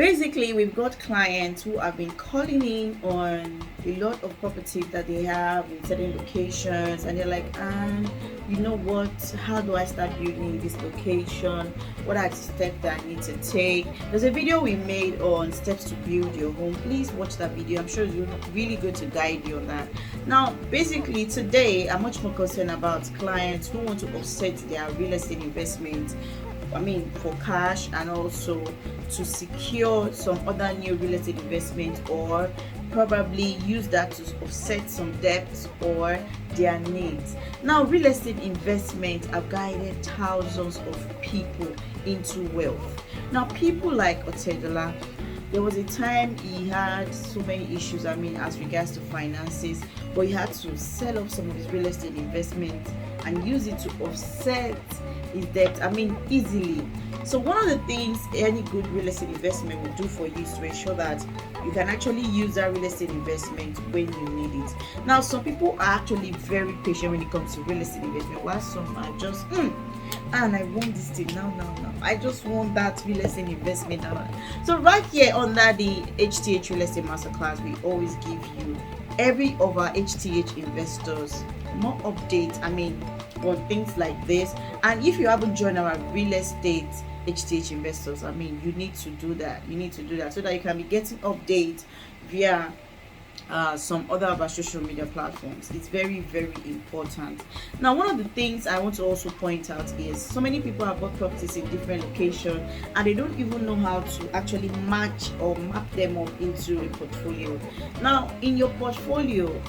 Basically, we've got clients who have been calling in on a lot of properties that they have in certain locations, and they're like, and you know what, how do I start building in this location? What are the steps that I need to take? There's a video we made on steps to build your home. Please watch that video. I'm sure it's really good to guide you on that. Now, basically today I'm much more concerned about clients who want to offset their real estate investment, for cash, and also to secure some other new real estate investment, or probably use that to offset some debts or their needs. Now, real estate investment have guided thousands of people into wealth. Now, people like Otedola, there was a time he had so many issues, as regards to finances, but he had to sell off some of his real estate investments and use it to offset his debt, easily. So one of the things any good real estate investment will do for you is to ensure that you can actually use that real estate investment when you need it. Now, some people are actually very patient when it comes to real estate investment, while some are just and I want this thing now. I just want that real estate investment now. So right here under the HTH Real Estate Masterclass, we always give you every of our HTH investors more updates on things like this. And if you haven't joined our real estate HTH investors, you need to do that. So that you can be getting updates via some other of our social media platforms. It's very, very important. Now, one of the things I want to also point out is so many people have bought properties in different locations and they don't even know how to actually match or map them up into a portfolio. Now, in your portfolio,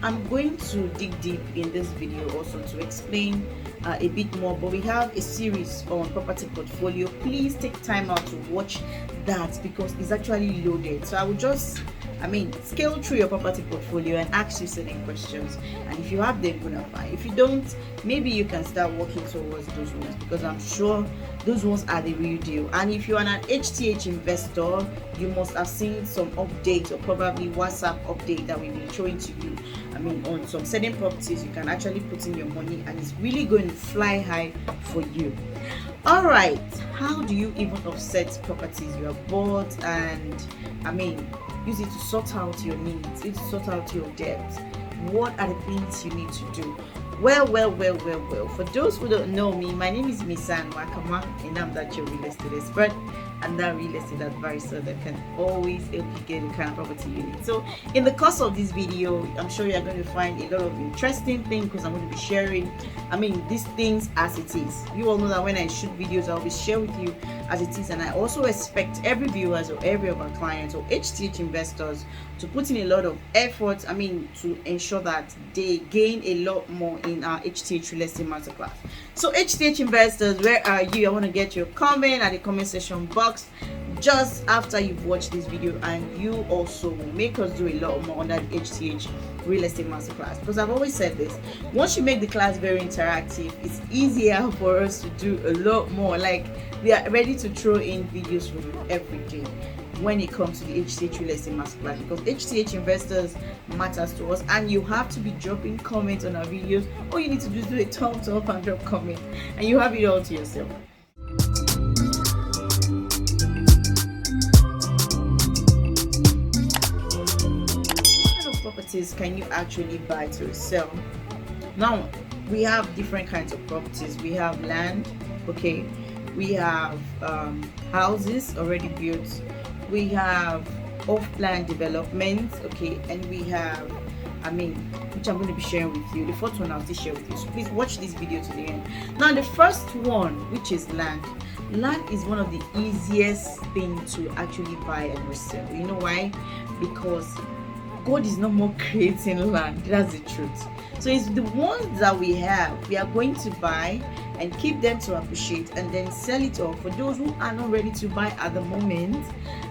I'm going to dig deep in this video also to explain a bit more, but we have a series on property portfolio. Please take time out to watch that because it's actually loaded. So I will just scale through your property portfolio and ask you certain questions, and if you have them, gonna fine. If you don't, maybe you can start working towards those ones, because I'm sure those ones are the real deal. And if you're an HTH investor, you must have seen some updates or probably WhatsApp update that we've been showing to you. On some certain properties, you can actually put in your money and it's really going to fly high for you. All right, how do you even offset properties you have bought and use it to sort out your needs, use it to sort out your debt? What are the things you need to do? Well. For those who don't know me, my name is Nwakama, and I'm that your real estate expert and that real estate advisor that can always help you get the kind of property you need. So in the course of this video, I'm sure you're going to find a lot of interesting things, because I'm going to be sharing these things as it is. You all know that when I shoot videos, I'll be sharing with you as it is, and I also expect every viewers or every of our clients or HTH investors to put in a lot of effort to ensure that they gain a lot more in our HTH Real Estate Masterclass. So HTH investors, where are you? I want to get your comment at the comment section box just after you've watched this video, and you also will make us do a lot more on that HTH Real Estate Masterclass, because I've always said this: once you make the class very interactive, it's easier for us to do a lot more. Like, we are ready to throw in videos for you every day when it comes to the HTH Real Estate Masterclass, because HTH investors matters to us, and you have to be dropping comments on our videos. All you need to do is do a thumbs up and drop comment, and you have it all to yourself. Properties can you actually buy to resell? Now, we have different kinds of properties. We have land, okay, we have houses already built, we have off-plan developments, okay, and we have which I'm going to be sharing with you. The fourth one I'll still share with you, so please watch this video to the end. Now, the first one, which is land is one of the easiest things to actually buy and resell. You know why? Because God is no more creating land. That's the truth. So it's the ones that we have, we are going to buy and keep them to appreciate, and then sell it off for those who are not ready to buy at the moment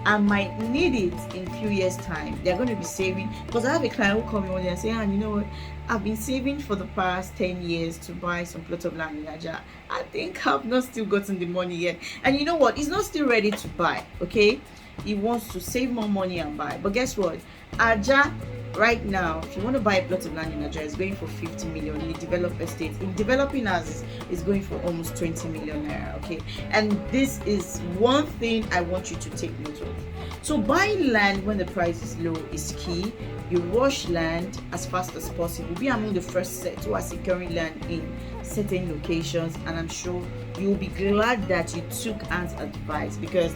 and might need it in a few years time. They're going to be saving, because I have a client who come in and say, and you know what, I've been saving for the past 10 years to buy some plot of land in Nigeria. I think I've not still gotten the money yet. And you know what, he's not still ready to buy, okay? he wants to save more money and buy. But guess what? Aja right now, if you want to buy a plot of land in Nigeria, it's going for 50 million. In the developed estate, in developing houses, is going for almost 20 million naira. Okay, and this is one thing I want you to take note of. So buying land when the price is low is key. You rush land as fast as possible. Be among the first set who are securing land in certain locations, and I'm sure you'll be glad that you took Ant's advice, because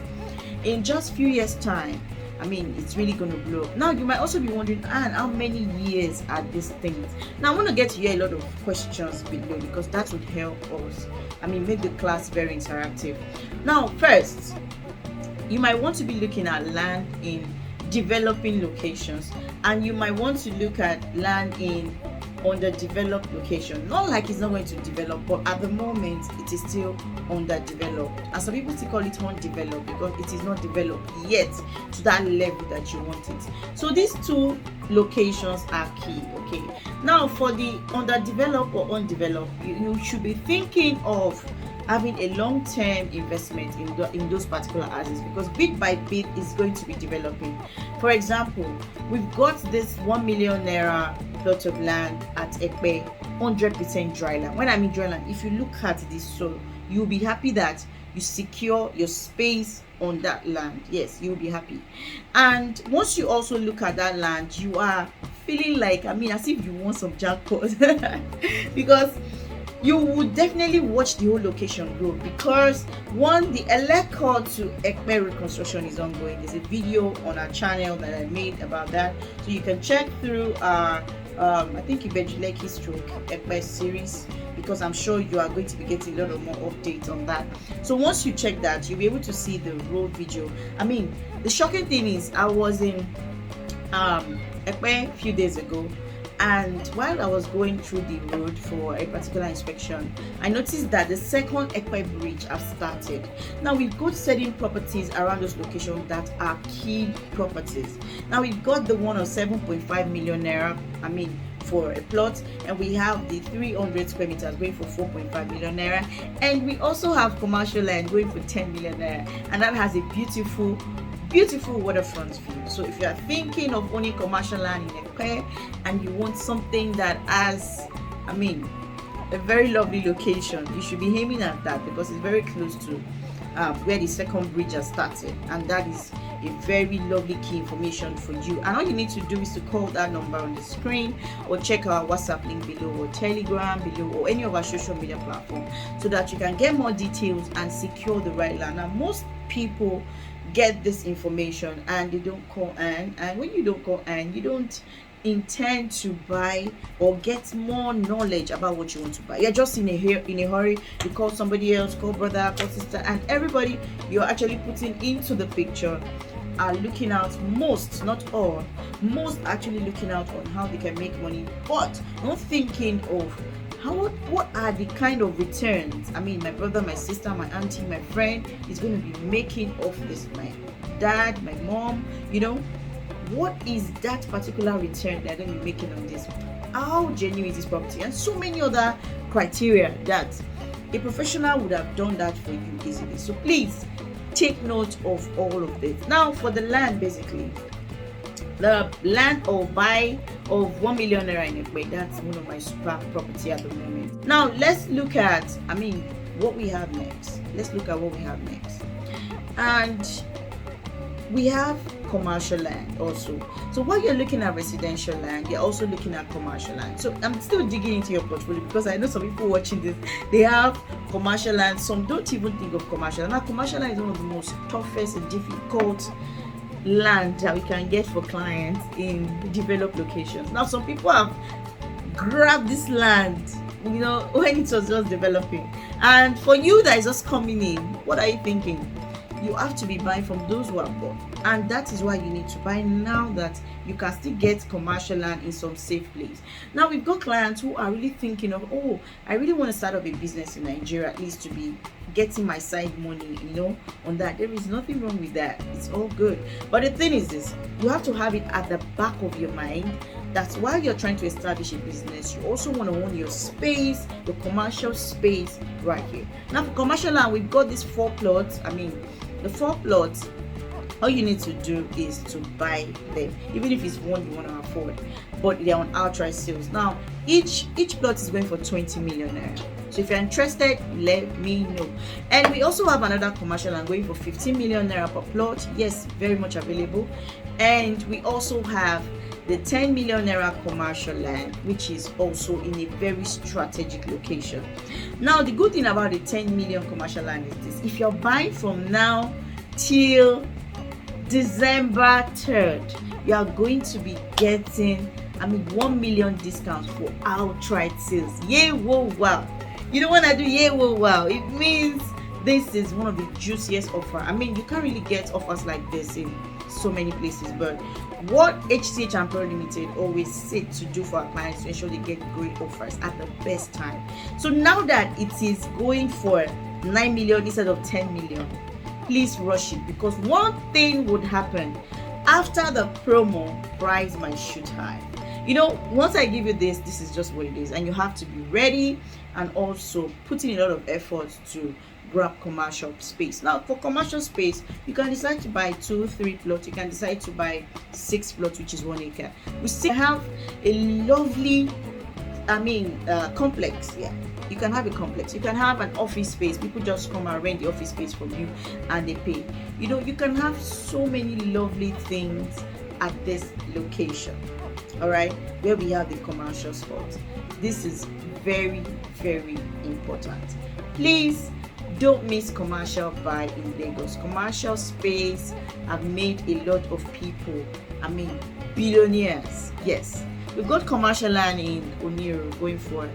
in just few years time, I mean, it's really going to blow up. Now, you might also be wondering, Anne, how many years are these things? Now, I want to get to hear a lot of questions below, because that would help us, I mean, make the class very interactive. Now, first, you might want to be looking at land in developing locations, and you might want to look at land in underdeveloped location. Not like it's not going to develop, but at the moment it is still underdeveloped, and some people still call it undeveloped because it is not developed yet to that level that you want it. So these two locations are key. Okay, now for the underdeveloped or undeveloped, you should be thinking of having a long-term investment in those particular houses, because bit by bit is going to be developing. For example, we've got this 1 million naira plot of land at Ekpe, 100% dry land. When I mean dry land, if you look at this soil, you'll be happy that you secure your space on that land. Yes, you'll be happy. And once you also look at that land, you are feeling like, I mean, as if you want some jackpot because you would definitely watch the whole location grow, because one, the electrical to Ekpe reconstruction is ongoing. There's a video on our channel that I made about that, so you can check through our I think Ibejuleki stroke Ekpe series, because I'm sure you are going to be getting a lot of more updates on that. So once you check that, you'll be able to see the road video. I mean, the shocking thing is, I was in Ekpe a few days ago, and while I was going through the road for a particular inspection, I noticed that the second Ekpe bridge have started. Now we've got certain properties around those locations that are key properties. Now we've got the one of 7.5 million naira, I mean, for a plot, and we have the 300 square meters going for 4.5 million naira, and we also have commercial land going for 10 million naira, and that has a beautiful waterfront view. So if you are thinking of owning commercial land in Ekpe and you want something that has, I mean, a very lovely location, you should be aiming at that, because it's very close to where the second bridge has started, and that is a very lovely key information for you. And all you need to do is to call that number on the screen, or check our WhatsApp link below, or Telegram below, or any of our social media platforms, so that you can get more details and secure the right land. Now, most people get this information and they don't call Anne, and when you don't call Anne, you don't intend to buy or get more knowledge about what you want to buy. You're just in a hurry. You call somebody else, call brother, call sister, and everybody you're actually putting into the picture are looking out, most, not all, most actually looking out on how they can make money, but not thinking of what are the kind of returns. I mean, my brother, my sister, my auntie, my friend is going to be making off this. My dad, my mom, you know, what is that particular return they're going to be making on this? How genuine is this property? And so many other criteria that a professional would have done that for you easily. So please take note of all of this. Now for the land, basically, the land or buy of 1 million naira in Ekpe, that's one of my super property at the moment. Now let's look at, I mean, what we have next. Let's look at what we have next. And we have commercial land also. So while you're looking at residential land, you're also looking at commercial land. So I'm still digging into your portfolio, because I know some people watching this, they have commercial land. Some don't even think of commercial. Now commercial land is one of the most toughest and difficult land that we can get for clients in developed locations. Now some people have grabbed this land, you know, when it was just developing, and for you that is just coming in, what are you thinking? You have to be buying from those who have bought, and that is why you need to buy now, that you can still get commercial land in some safe place. Now we've got clients who are really thinking of, oh, I really want to start up a business in Nigeria, at least to be getting my side money, you know, on that. There is nothing wrong with that. It's all good. But the thing is this, you have to have it at the back of your mind. That's why you're trying to establish a business. You also want to own your space, your commercial space right here. Now for commercial land, we've got these 4 plots. I mean, the 4 plots All you need to do is to buy them, even if it's one you want to afford, but they're on outright sales. Now each plot is going for 20 million naira. So if you're interested, let me know. And we also have another commercial land going for 15 million naira per plot. Yes, very much available. And we also have the 10 million naira commercial land, which is also in a very strategic location. Now the good thing about the 10 million commercial land is this: if you're buying from now till December 3rd, you are going to be getting 1 million discounts for outright sales. Yay, whoa, wow. You don't want to do yay, whoa, wow. It means this is one of the juiciest offers. You can't really get offers like this in so many places, but what HCH and Pro Limited always sit to do for our clients to ensure they get great offers at the best time. So now that it is going for 9 million instead of 10 million, please rush it, because one thing would happen after the promo: price might shoot high. Once I give you this is just what it is, and you have to be ready and also put in a lot of effort to grab commercial space. Now for commercial space, you can decide to buy 2-3 plots, you can decide to buy 6 plots, which is 1 acre. We still have a lovely complex. Yeah, you can have a complex, you can have an office space. People just come and rent the office space from you and they pay. You can have so many lovely things at this location, all right, where we have the commercial spot. This is very, very important. Please don't miss commercial buy in Lagos. Commercial space have made a lot of people billionaires. Yes, we've got commercial land in Oniru going for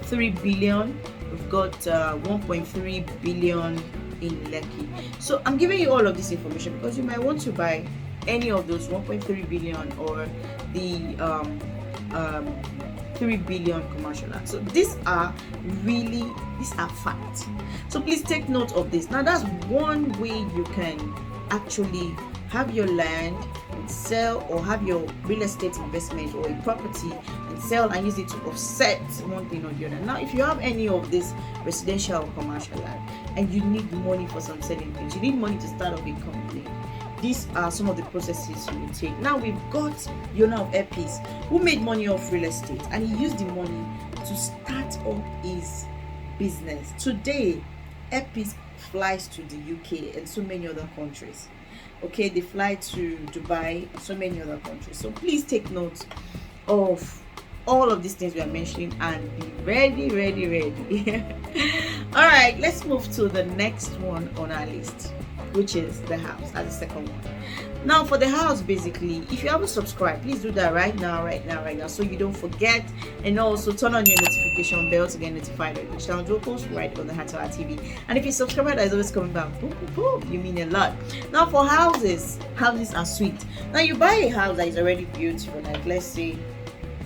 3 billion. We've got 1.3 billion in Lekki. So I'm giving you all of this information because you might want to buy any of those 1.3 billion or the 3 billion commercial land. So these are facts. So please take note of this. Now that's one way you can actually have your land and sell, or have your real estate investment or a property and sell and use it to offset one thing or the other. Now if you have any of this residential or commercial land and you need money for some certain things, you need money to start up a company, these are some of the processes you will take. Now we've got the owner of Airpeace who made money off real estate, and he used the money to start up his business. Today Airpeace flies to the UK and so many other countries. Okay, they fly to Dubai and so many other countries. So please take note of all of these things we are mentioning and be ready. All right, let's move to the next one on our list, which is the house as the second one. Now for the house, basically, if you haven't subscribed, please do that right now, so you don't forget, and also turn on your notification bell to get notified of each time we post right on the Heart to Heart TV. And if you subscribe, that is always coming back, boom, boom, boom, you mean a lot. Now for houses are sweet. Now you buy a house that is already beautiful, like let's say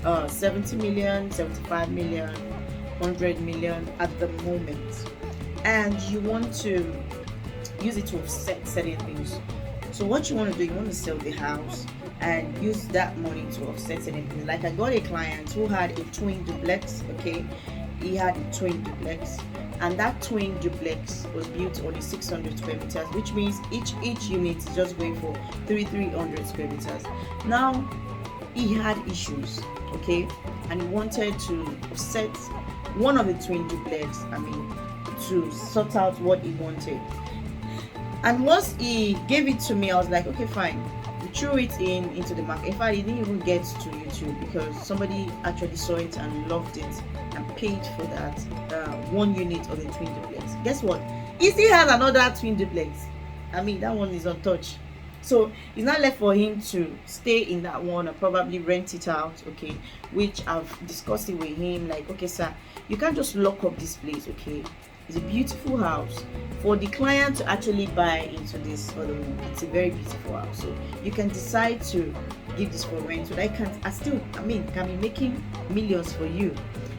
70 million, 75 million, 100 million at the moment, and you want to use it to offset certain things. So what you want to do, you want to sell the house and use that money to offset certain things. Like I got a client who had a twin duplex. Okay, he had a twin duplex, and that twin duplex was built on a 600 square meters, which means each unit is just going for 300 square meters. Now he had issues, okay, and he wanted to offset one of the twin duplex, to sort out what he wanted. And once he gave it to me, I was like, okay, fine. We threw it into the market. In fact, it didn't even get to YouTube because somebody actually saw it and loved it and paid for that one unit of the twin duplex. Guess what? He still has another twin duplex. That one is untouched. So it's not left for him to stay in that one or probably rent it out, okay? Which I've discussed it with him, like, okay, sir, you can't just lock up this place, okay? It's a beautiful house. For the client to actually buy into this other one, it's a very beautiful house. So you can decide to give this for rent. So that can be making millions for you,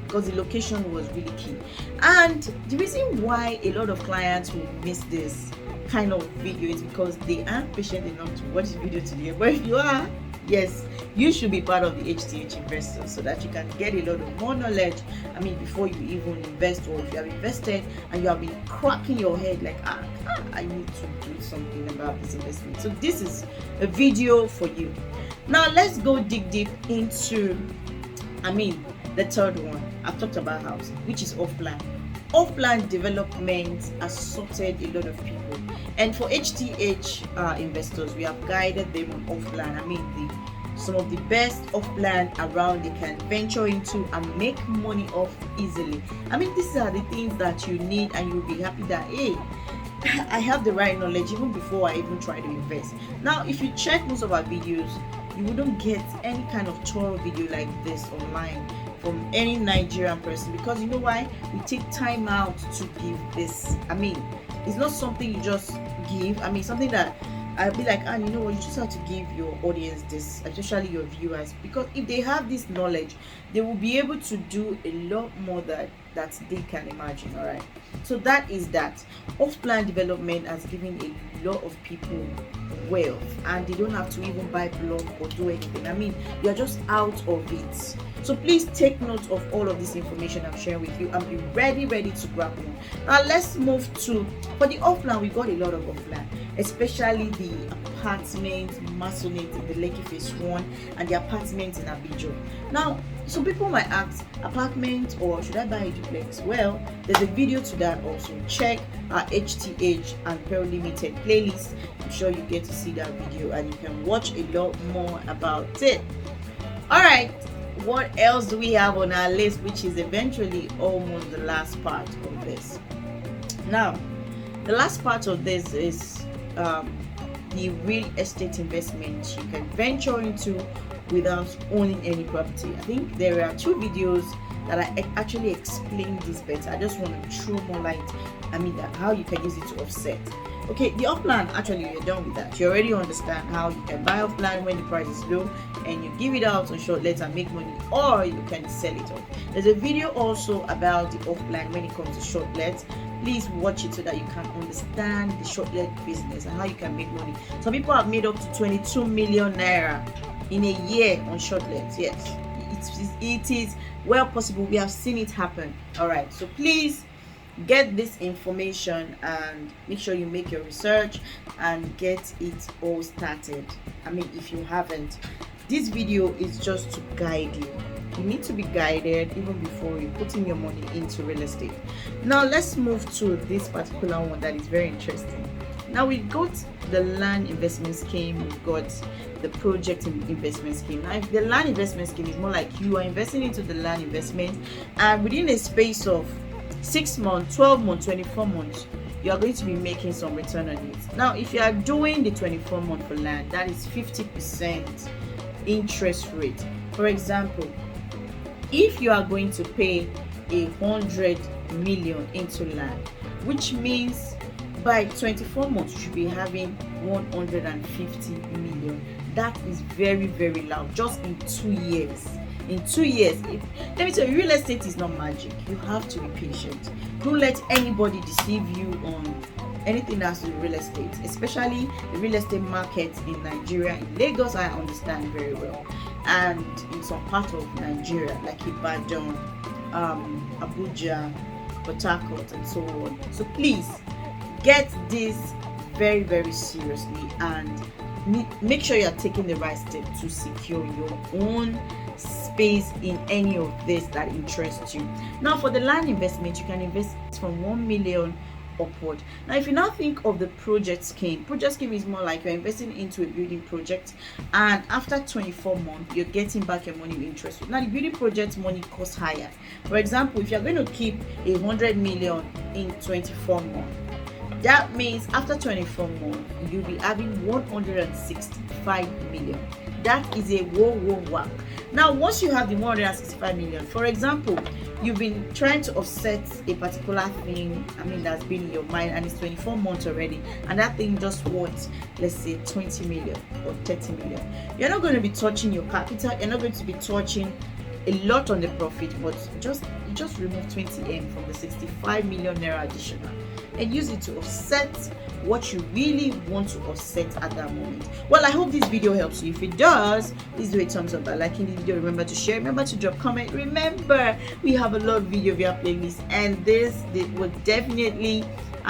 because the location was really key. And the reason why a lot of clients will miss this kind of video is because they aren't patient enough to watch the video to the end. But if you are, Yes, you should be part of the HTH investors so that you can get a lot of more knowledge. Before you even invest, or if you have invested and you have been cracking your head like, I need to do something about this investment. So this is a video for you. Now let's go dig deep into, the third one. I've talked about housing, which is off-plan. Off-plan development has sorted a lot of people, and for HTH investors, we have guided them on off-plan. Some of the best off-plan around they can venture into and make money off easily. These are the things that you need, and you'll be happy that, hey, I have the right knowledge even before I even try to invest. Now, if you check most of our videos, you wouldn't get any kind of thorough video like this online from any Nigerian person, because you know why? We take time out to give this. It's not something you just give. Something that I'll be like, you know what, you just have to give your audience this, especially your viewers, because if they have this knowledge, they will be able to do a lot more that they can imagine. All right, so that is that. Off-plan development has given a lot of people wealth, and they don't have to even buy block or do anything. You are just out of it. So please take note of all of this information I'm sharing with you and be ready to grab one. Now let's move to, for the off-plan, we got a lot of off-plan, especially the apartments, Masonate in the Lekki Phase 1 and the apartments in Abidjan. Now, some people might ask, apartment or should I buy a duplex? Well, there's a video to that also. Check our HTH and Pearl Limited playlist. I'm sure you get to see that video and you can watch a lot more about it. Alright, what else do we have on our list, which is eventually almost the last part of this? Now, the last part of this is the real estate investment you can venture into without owning any property. I think there are 2 videos that I actually explain this better. I just want to throw more light, how you can use it to offset. Okay, the off-plan, actually you're done with that. You already understand how you can buy off-plan when the price is low and you give it out on short-lets and make money, or you can sell it off. There's a video also about the off-plan when it comes to short-lets. Please watch it so that you can understand the short-let business and how you can make money. Some people have made up to 22 million naira in a year on short-lets. Yes, it is well possible. We have seen it happen. All right, so please get this information and make sure you make your research and get it all started. If you haven't, this video is just to guide you. You need to be guided even before you putting your money into real estate. Now let's move to this particular one that is very interesting. Now we've got the land investment scheme, we've got the project investment scheme. Now if the land investment scheme is more like you are investing into the land investment, and within a space of 6 months, 12 months, 24 months, you are going to be making some return on it. Now if you are doing the 24 month for land, that is 50% interest rate. For example, if you are going to pay 100 million into land, which means by 24 months you should be having 150 million. That is very loud, just in 2 years. In 2 years, let me tell you, real estate is not magic. You have to be patient. Don't let anybody deceive you on anything that's in real estate, especially the real estate market in Nigeria. In Lagos, I understand very well, and in some part of Nigeria like Ibadan, Abuja, Port Harcourt, and so on. So please get this very seriously and make sure you are taking the right step to secure your own space in any of this that interests you. Now for the land investment, you can invest from 1 million upward. Now if you now think of the project scheme is more like you're investing into a building project, and after 24 months you're getting back your money with interest. Now the building project money costs higher. For example, if you're going to keep 100 million in 24 months, that means after 24 months you'll be having 165 million. That is a whoa. Now once you have the 165 million, for example, you've been trying to offset a particular thing, that's been in your mind, and it's 24 months already, and that thing just worth, let's say, 20 million or 30 million. You're not going to be touching your capital, you're not going to be touching a lot on the profit, but you just remove 20M from the 65 million naira additional. and use it to offset what you really want to offset at that moment. Well, I hope this video helps you. If it does, please do a thumbs up by liking the video. Remember to share, remember to drop comment. Remember, we have a lot of video via playlist, and this will definitely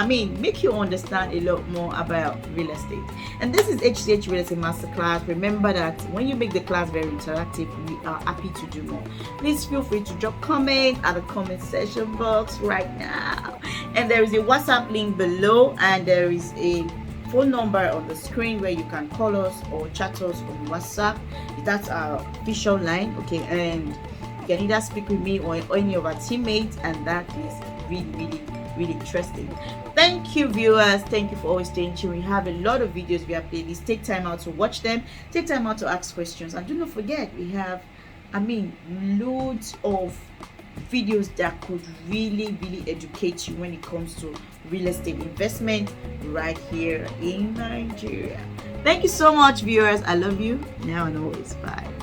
make you understand a lot more about real estate. And this is HCH Real Estate Masterclass. Remember that when you make the class very interactive, we are happy to do more. Please feel free to drop comment at the comment section box right now. And there is a WhatsApp link below, and there is a phone number on the screen where you can call us or chat us on WhatsApp. That's our official line, okay? And you can either speak with me or any of our teammates, and that is really interesting. Thank you, viewers. Thank you for always staying tuned. We have a lot of videos via playlist. Take time out to watch them, take time out to ask questions, and do not forget, we have loads of videos that could really educate you when it comes to real estate investment right here in Nigeria. Thank you so much, viewers. I love you now and always. Bye.